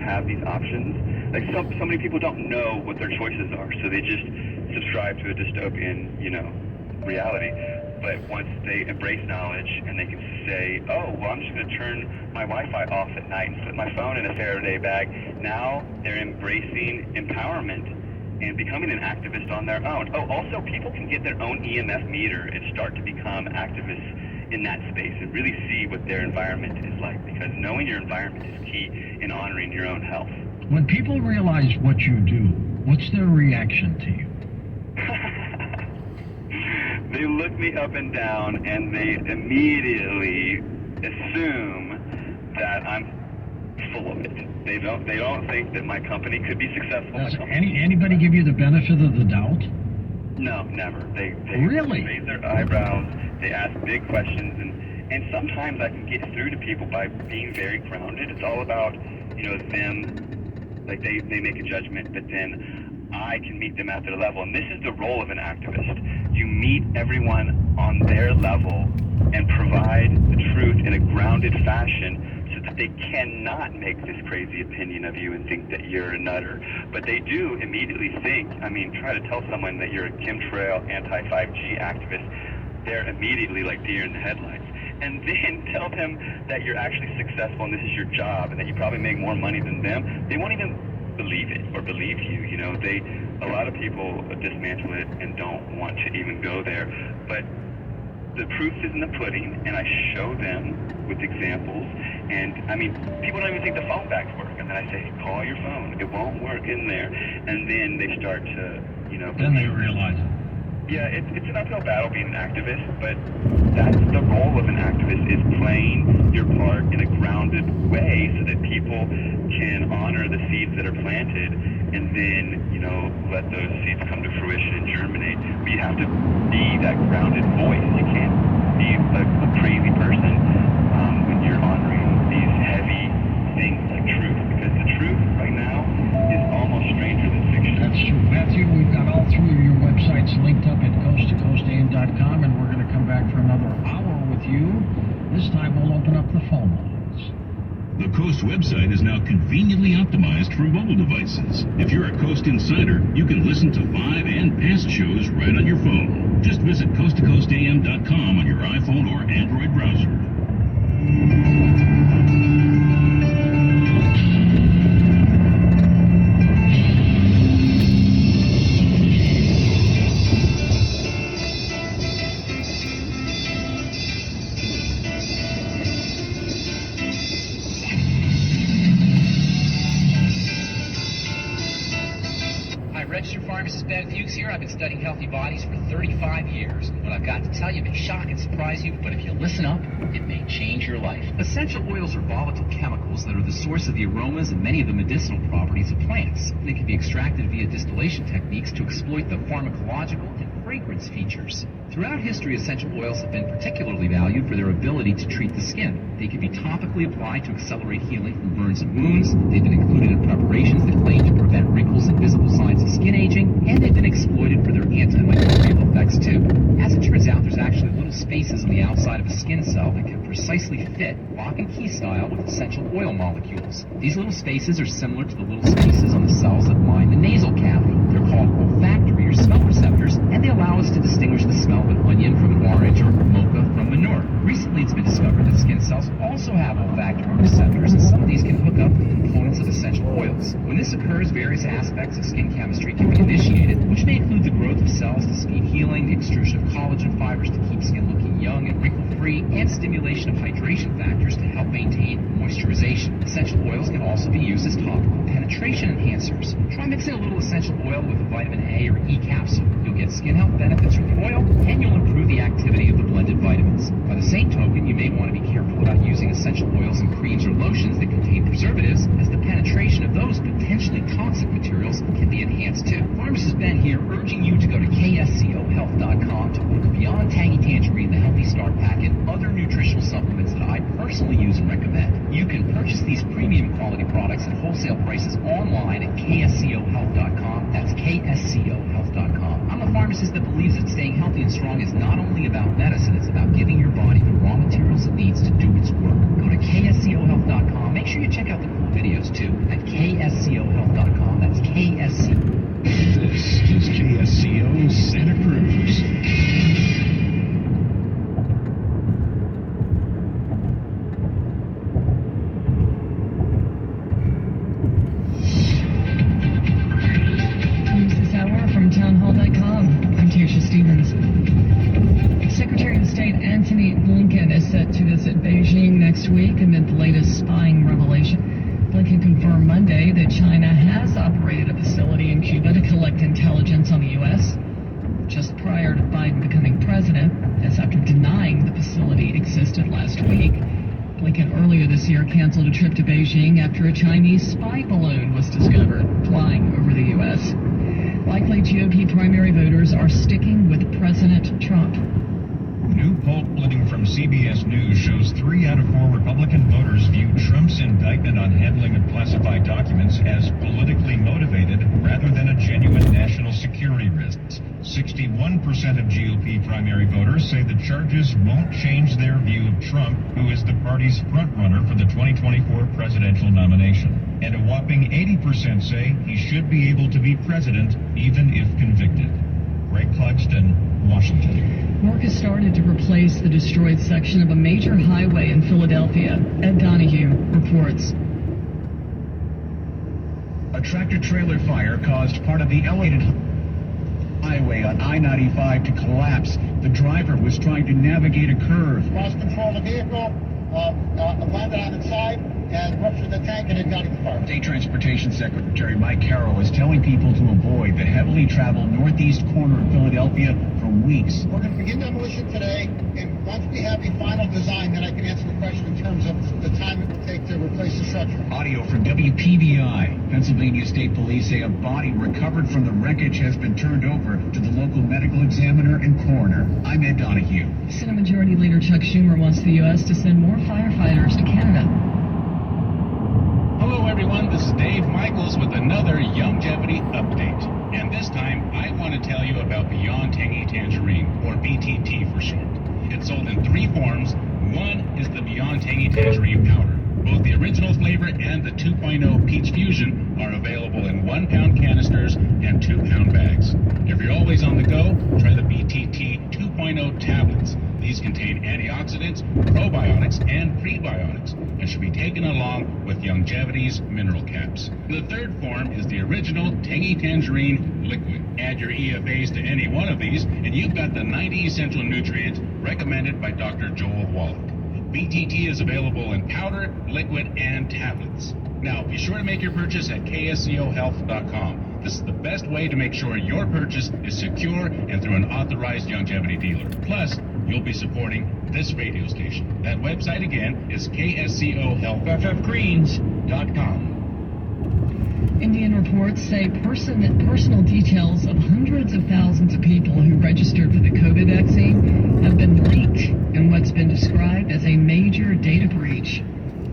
have these options. Like so many people don't know what their choices are, so they just subscribe to a dystopian, reality. But once they embrace knowledge and they can say, oh, well, I'm just going to turn my Wi-Fi off at night and put my phone in a Faraday bag, now they're embracing empowerment and becoming an activist on their own. Oh, also, people can get their own EMF meter and start to become activists in that space and really see what their environment is like, because knowing your environment is key in honoring your own health. When people realize what you do, what's their reaction to you? They look me up and down and they immediately assume that I'm full of it. They don't think that my company could be successful. Does anybody give you the benefit of the doubt? No, never. They really raise their eyebrows. They ask big questions, and sometimes I can get through to people by being very grounded. It's all about them. Like they make a judgment, but then I can meet them at their level, and this is the role of an activist. You meet everyone on their level and provide the truth in a grounded fashion so that they cannot make this crazy opinion of you and think that you're a nutter. But they do immediately think, try to tell someone that you're a chemtrail anti-5G activist, they're immediately like deer in the headlights. And then tell them that you're actually successful and this is your job and that you probably make more money than them. They won't even believe it or believe you. A lot of people dismantle it and don't want to even go there. But the proof is in the pudding, and I show them with examples. And people don't even think the phone backs work. And then I say, call your phone. It won't work in there. And then they start to, Then they realize it. Yeah, it's an uphill battle being an activist, but that's the role of an activist, is playing your part in a grounded way so that people can honor the seeds that are planted and then, let those seeds come to fruition and germinate. But you have to be that grounded voice. You can't be a crazy person when you're honoring these heavy things like truth, because the truth right now is almost stranger than fiction. That's true. Matthew, we've got all three of your websites linked up at coasttocoastam.com, and we're going to come back for another hour with you. This time we'll open up the phone lines. The Coast website is now conveniently optimized for mobile devices. If you're a Coast insider, you can listen to live and past shows right on your phone. Just visit coasttocoastam.com on your iPhone or Android browser. I've been studying healthy bodies for 35 years. What I've got to tell you may shock and surprise you, but if you listen up, it may change your life. Essential oils are volatile chemicals that are the source of the aromas and many of the medicinal properties of plants. They can be extracted via distillation techniques to exploit the pharmacological and fragrance features. Throughout history, essential oils have been particularly valued for their ability to treat the skin. They can be topically applied to accelerate healing from burns and wounds. They've been included in preparations that claim to prevent wrinkles and visible signs of skin aging, and they've been exploited for their antimicrobial effects too. As it turns out, there's actually little spaces on the outside of a skin cell that can precisely fit lock and key style with essential oil molecules. These little spaces are similar to the little spaces on the cells that line the nasal cavity. They're called olfactory or smell receptors, and they allow us to distinguish the smell of an onion from an orange or mocha from manure. Recently, it's been discovered that skin cells also have olfactory receptors, and some of these can hook up with components of essential oils. When this occurs, various aspects of skin chemistry can be initiated, which may include the growth of cells to speed healing, the extrusion of collagen fibers to keep skin looking young and wrinkle-free, and stimulation of hydration factors to help maintain moisturization. Essential oils can also be used as topical penetration enhancers. Try mixing a little essential oil with a vitamin A or E capsule. You'll get skin health benefits from the oil, and you'll improve the activity of the blended vitamins. By the same token, you may want to be careful about using essential oils in creams or lotions that contain preservatives, as the penetration of those potentially toxic materials can be enhanced too. Pharmacist Ben here, urging you to go to kscohealth.com to order Beyond Tangy Tangerine, the Healthy Start Pack, and other nutritional supplements that I personally use and recommend. You can purchase these premium quality quality products and wholesale prices online at kscohealth.com. That's kscohealth.com. I'm a pharmacist that believes that staying healthy and strong is not only about medicine, it's about giving your body the raw materials it needs to do its work. Go to kscohealth.com. Make sure you check out the cool videos too at kscohealth.com. That's KSC. This is KSCO Santa Cruz. News this hour from townhall.com. I'm Tasha Stevens. Secretary of State Antony Blinken is set to visit Beijing next week amid the latest spying revelation. Blinken confirmed Monday that China has operated a facility in Cuba to collect intelligence on the U.S. just prior to Biden becoming president. That's after denying the facility existed last week. Blinken earlier this year canceled a trip to Beijing after a Chinese spy balloon was discovered flying over the U.S. Likely GOP primary voters are sticking with President Trump. New polling from CBS News shows 3 out of 4 Republican voters view Trump's indictment on handling of classified documents as politically motivated rather than a genuine national security risk. 61% of GOP primary voters say the charges won't change their view of Trump, who is the party's frontrunner for the 2024 presidential nomination. And a whopping 80% say he should be able to be president even if convicted. Greg Clugston, Washington. Work has started to replace the destroyed section of a major highway in Philadelphia. Ed Donahue reports. A tractor-trailer fire caused part of the elevated highway on I-95 to collapse. The driver was trying to navigate a curve. Lost control of the vehicle, landed on its side, and ruptured the tank and it got in the fire. State Transportation Secretary Mike Carroll is telling people to avoid the heavily traveled northeast corner of Philadelphia for weeks. We're going to begin demolition today, and once we have a final design, then I can answer the question in terms of the time it will take to replace the structure. Audio from WPBI. Pennsylvania State Police say a body recovered from the wreckage has been turned over to the local medical examiner and coroner. I'm Ed Donahue. Senate Majority Leader Chuck Schumer wants the U.S. to send more firefighters to Canada. Hello everyone, this is Dave Michaels with another Youngevity update. And this time, I want to tell you about Beyond Tangy Tangerine, or BTT for short. It's sold in 3 forms. One is the Beyond Tangy Tangerine powder. Both the original flavor and the 2.0 Peach Fusion are available in 1-pound canisters and 2-pound bags. If you're always on the go, try the BTT 2.0 tablets. These contain antioxidants, probiotics, and prebiotics, and should be taken along with Youngevity's mineral caps. The third form is the original Tangy Tangerine liquid. Add your EFAs to any one of these, and you've got the 90 essential nutrients recommended by Dr. Joel Wallach. BTT is available in powder, liquid, and tablets. Now, be sure to make your purchase at kscohealth.com. This is the best way to make sure your purchase is secure and through an authorized Youngevity dealer. Plus, you'll be supporting this radio station. That website again is kscohealthffgreens.com. Indian reports say personal details of hundreds of thousands of people who registered for the COVID vaccine have been leaked in what's been described as a major data breach.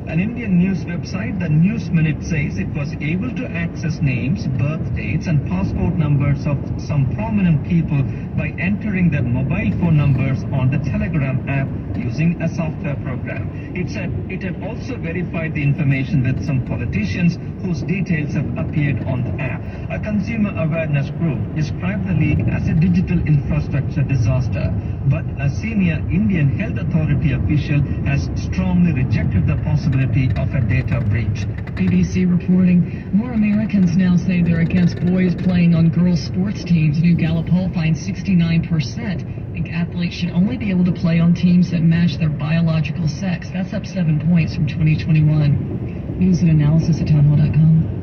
An Indian news website, the News Minute, says it was able to access names, birth dates, and passport numbers of some prominent people by entering their mobile phone numbers on the Telegram app using a software program. It said it had also verified the information with some politicians whose details have appeared on the app. A consumer awareness group described the leak as a digital infrastructure disaster, but a senior Indian health authority official has strongly rejected the possibility of a data breach. BBC reporting more Americans now say they're against boys playing on girls' sports teams. New Gallup poll finds 69% think athletes should only be able to play on teams that match their biological sex. That's up 7 points from 2021. News and analysis at townhall.com.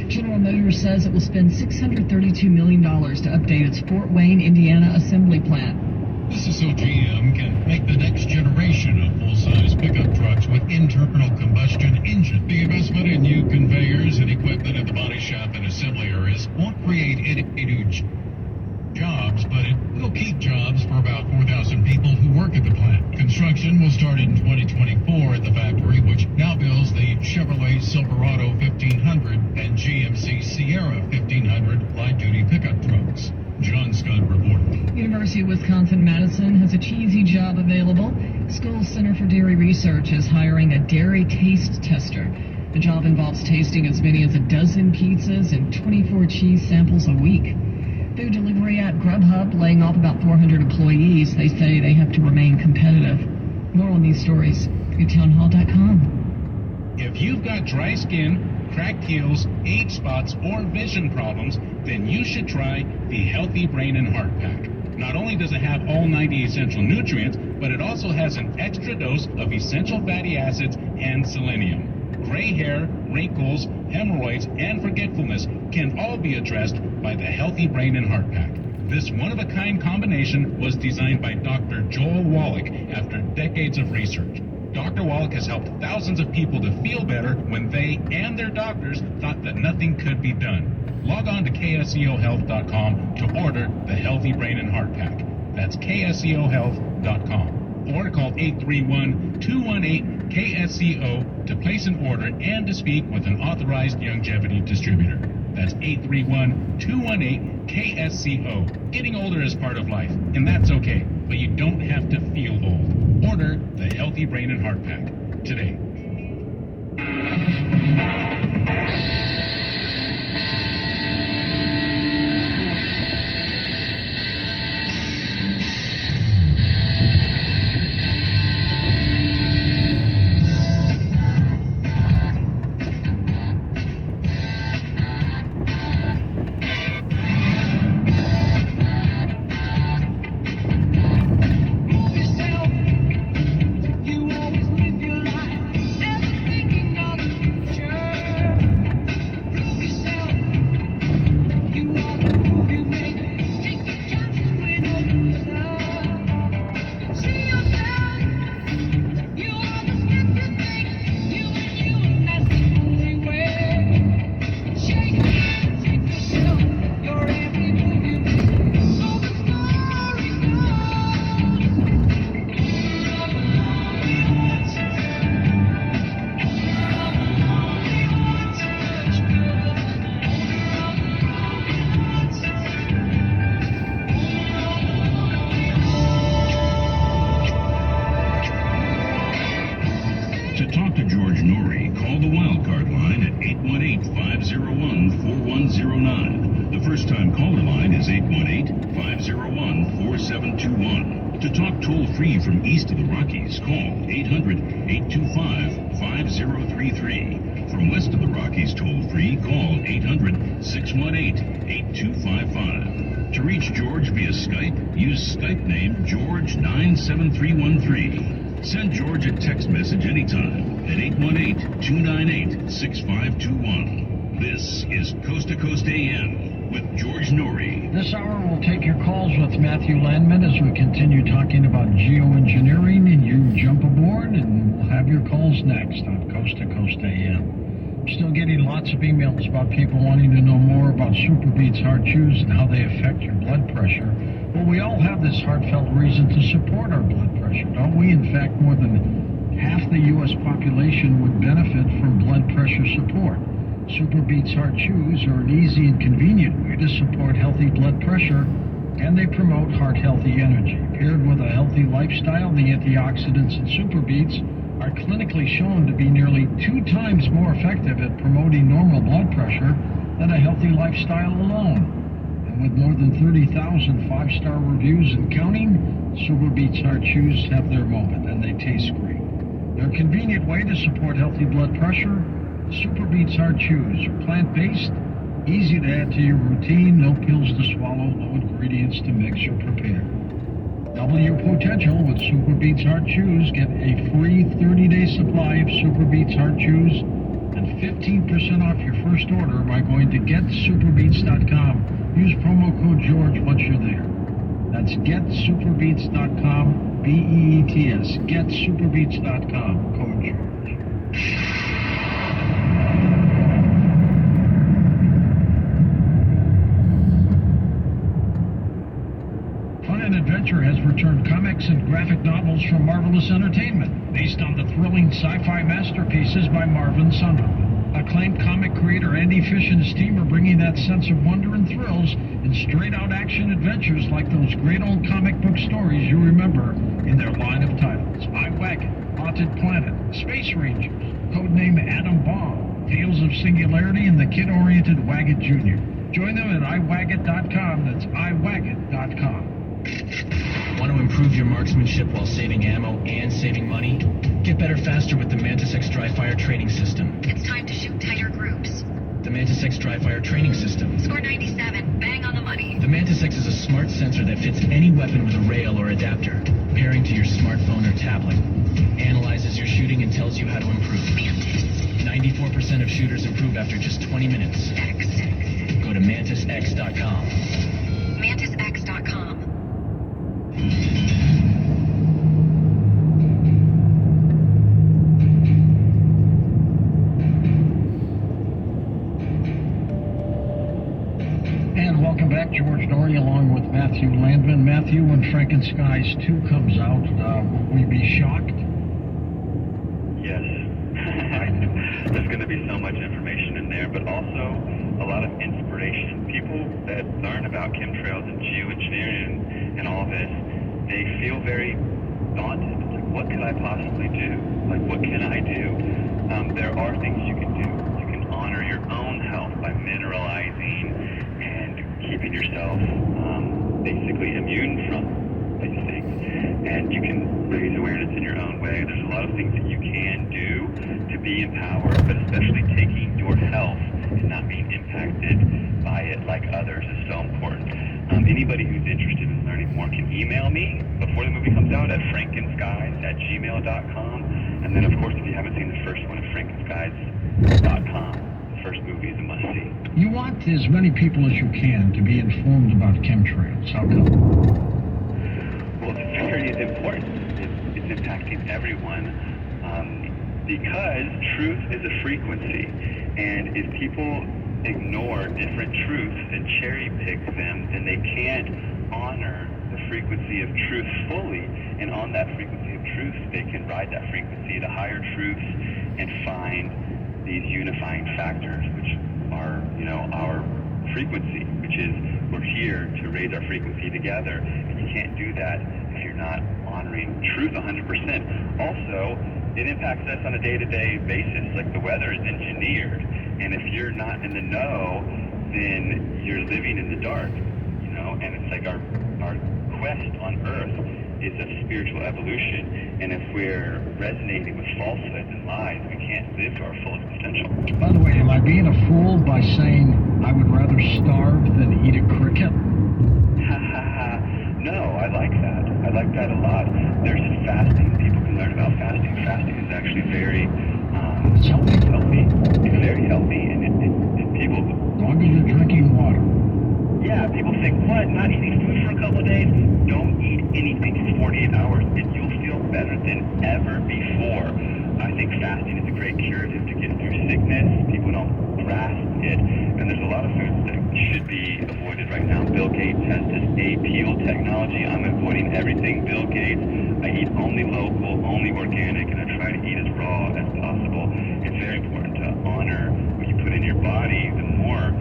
General Motors says it will spend $632 million to update its Fort Wayne, Indiana assembly plant. This is so GM can make the next generation of full-size pickup trucks with internal combustion engine. The investment in new conveyors and equipment at the body shop and assembly areas won't create any new jobs, but it will keep jobs for about 4,000 people who work at the plant. Construction will start in 2024 at the factory, which now builds the Chevrolet 1500 and GMC Sierra 1500 light-duty pickup trucks. John Scott reporting. University of Wisconsin-Madison has a cheesy job available. School Center for Dairy Research is hiring a dairy taste tester. The job involves tasting as many as a dozen pizzas and 24 cheese samples a week. Food delivery app Grubhub laying off about 400 employees. They say they have to remain competitive. More on these stories at townhall.com. If you've got dry skin, cracked heels, age spots, or vision problems, then you should try the Healthy Brain and Heart Pack. Not only does it have all 90 essential nutrients, but it also has an extra dose of essential fatty acids and selenium. Gray hair, wrinkles, hemorrhoids, and forgetfulness can all be addressed by the Healthy Brain and Heart Pack. This one-of-a-kind combination was designed by Dr. Joel Wallach after decades of research. Dr. Wallach has helped thousands of people to feel better when they and their doctors thought that nothing could be done. Log on to KSEOhealth.com to order the Healthy Brain and Heart Pack. That's KSEOhealth.com. Or call 831-218-KSEO to place an order and to speak with an authorized longevity distributor. That's 831-218-KSEO. Getting older is part of life, and that's okay, but you don't have to feel old. Order the Healthy Brain and Heart Pack today. To talk to George Norrie, call the wildcard line at 818-501-4109. The first-time caller line is 818-501-4721. To talk toll-free from east of the Rockies, call 800-825-5033. From west of the Rockies toll-free, call 800-618-8255. To reach George via Skype, use Skype name George97313. Send George a text message anytime at 818-298-6521. This is Coast to Coast AM with George Norrie. This hour we'll take your calls with Matthew Landman as we continue talking about geoengineering, and you jump aboard and we'll have your calls next on Coast to Coast AM. I'm still getting lots of emails about people wanting to know more about Super Beats Heart Chews and how they affect your blood pressure. Well, we all have this heartfelt reason to support our blood pressure, don't we? In fact, more than half the U.S. population would benefit from blood pressure support. Super Beats Heart Chews are an easy and convenient way to support healthy blood pressure, and they promote heart-healthy energy. Paired with a healthy lifestyle, the antioxidants in Super Beats are clinically shown to be nearly 2 times more effective at promoting normal blood pressure than a healthy lifestyle alone. With more than 30,000 5-star reviews and counting, Super Beats Heart Chews have their moment, and they taste great. They're a convenient way to support healthy blood pressure. Super Beats Heart Chews are plant-based, easy to add to your routine, no pills to swallow, no ingredients to mix or prepare. Double your potential with Super Beats Heart Chews. Get a free 30-day supply of Super Beats Heart Chews and 15% off your first order by going to getsuperbeats.com. Use promo code George once you're there. That's getsuperbeats.com, B-E-E-T-S, getsuperbeats.com, code George. Fun and Adventure has returned comics and graphic novels from Marvelous Entertainment, based on the thrilling sci-fi masterpieces by Marvin Sunderland. Acclaimed comic creator Andy Fish and his team are bringing that sense of wonder and thrills in straight-out action adventures like those great old comic book stories you remember in their line of titles. iWagon, Haunted Planet, Space Rangers, codename Atom Bomb, Tales of Singularity, and the kid-oriented Wagon Jr. Join them at iWagon.com. That's iWagon.com. Want to improve your marksmanship while saving ammo and saving money? Get better faster with the Mantis X Dry-Fire Training System. It's time to shoot tighter groups. The Mantis X Dry-Fire Training System. Score 97. Bang on the money. The Mantis X is a smart sensor that fits any weapon with a rail or adapter, pairing to your smartphone or tablet. Analyzes your shooting and tells you how to improve. Mantis. 94% of shooters improve after just 20 minutes. X. Go to MantisX.com. MantisX.com. And welcome back, George Dory, along with Matthew Landman. Matthew, when Frankenskies 2 comes out, will we be shocked? Yes. There's going to be so much information in there, but also a lot of inspiration. People that learn about chemtrails and geoengineering and all this, they feel very daunted. It's like, what could I possibly do? Like, what can I do? There are things you can do. You can honor your own health by mineralizing and keeping yourself basically immune from these things. And you can raise awareness in your own way. There's a lot of things that you can do to be empowered, but especially taking your health and not being impacted by it like others is so important. Anybody who's interested in learning more can email me before the movie comes out at frankenskies@gmail.com. And then, of course, if you haven't seen the first one, at frankenskies.com. The first movie is a must-see. You want as many people as you can to be informed about chemtrails. How come? Well, it's very important. It's impacting everyone because truth is a frequency. And if people ignore different truths and cherry pick them, then they can't honor the frequency of truth fully. And on that frequency of truth, they can ride that frequency to higher truths and find these unifying factors, which are, our frequency, which is we're here to raise our frequency together. And you can't do that if you're not honoring truth 100%. Also, it impacts us on a day-to-day basis. Like, the weather is engineered, and if you're not in the know, then you're living in the dark, and it's like our quest on Earth is of spiritual evolution, and if we're resonating with falsehoods and lies, we can't live to our fullest potential. By the way, am I being a fool by saying I would rather starve than eat a cricket? No, I like that. I like that a lot. There's fasting. People can learn about fasting. Fasting is actually very healthy. It's very healthy, and people... As long as you're drinking water. Yeah, people think, what, not eating food for a couple of days? Don't eat anything for 48 hours, and you'll feel better than ever before. I think fasting is a great curative to get through sickness. People don't grasp it, and there's a lot of foods that should be avoided right now. Bill Gates has this A-peel technology. I'm avoiding everything Bill Gates. I eat only local, only organic, and I try to eat as raw as possible. It's very important to honor what you put in your body, the more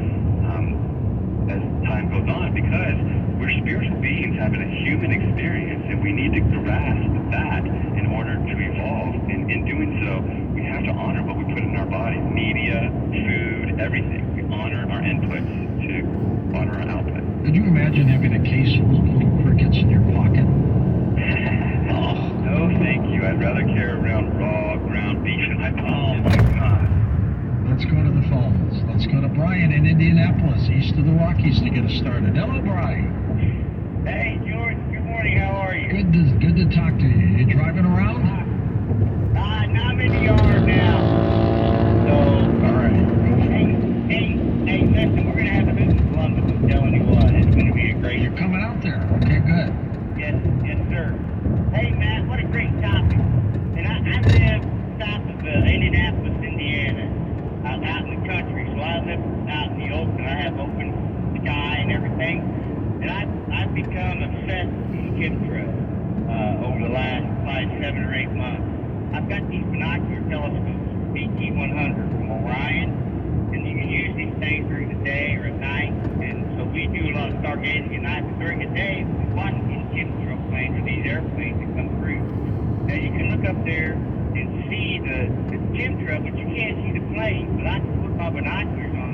as time goes on, because we're spiritual beings having a human experience, and we need to grasp that in order to evolve. And in doing so, we have to honor what we put in our body. Media, food, everything. We honor our inputs to honor our output. Could you imagine having a case full of little crickets in your pocket? No, thank you. I'd rather carry around raw ground beef in my pocket. Oh, my God. Let's go to the phones. Let's go to Brian in Indianapolis, east of the Rockies, to get us started. Hello, Brian. Hey, George. Good morning. How are you? Good to talk to you. You driving around? I'm in the yard now. So, all right. Hey, listen, we're going to have a visit in Columbus. I'm telling you what. It's going to be a great... You're coming out there. Okay, good. Yes, sir. Hey, Matt, what a great topic. And I live south of Indianapolis, Indiana. Out in the country, so I live out in the open. I have open sky and everything, and I've become obsessed with chemtrails over the last 7 or 8 months. I've got these binocular telescopes BT100 from Orion.